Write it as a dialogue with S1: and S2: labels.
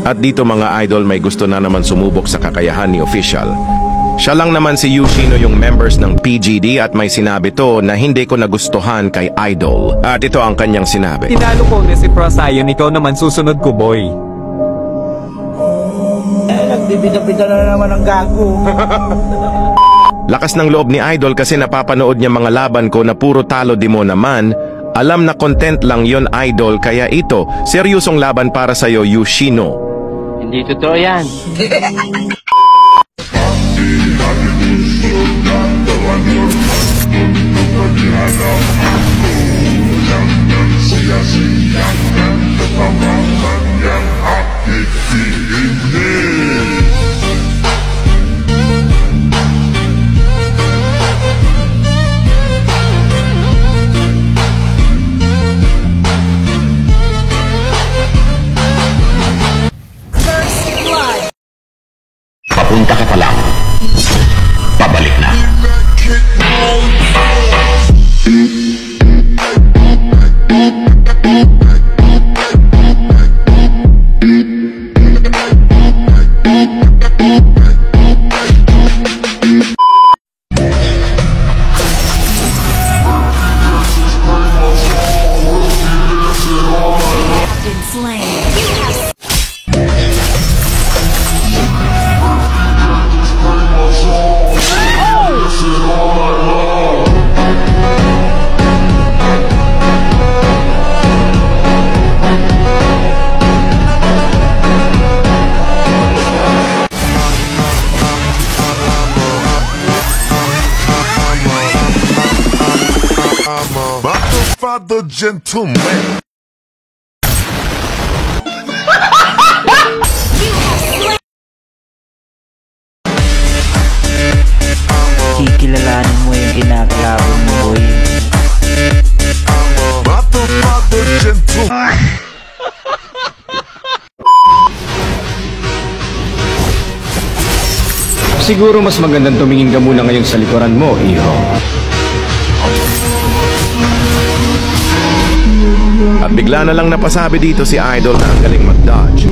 S1: At dito mga idol, may gusto na naman sumubok sa kakayahan ni Official. Siya lang naman si Yoshino yung members ng PGD at may sinabi to na hindi ko nagustuhan kay Idol. At ito ang kanyang sinabi.
S2: Tinalo ko na si Prosayon, ikaw naman susunod ko, boy.
S3: Nagbibida-bida na naman ang gago.
S1: Lakas ng loob ni Idol kasi napapanood niya mga laban ko na puro talo di mo naman. Alam na content lang yon Idol, kaya ito, seryosong laban para sa'yo, Yoshino.
S4: Hindi totoo yan.
S5: Papunta ka pa lang. Pabalik na.
S6: The gentleman.
S3: Kikilalanin mo yung kinakalaban mo, boy.
S6: The gentleman.
S7: Siguro mas magandang tumingin ka muna ngayon sa likuran mo, iho.
S1: At bigla na lang napasabi dito si Idol na ang galing mag-dodge.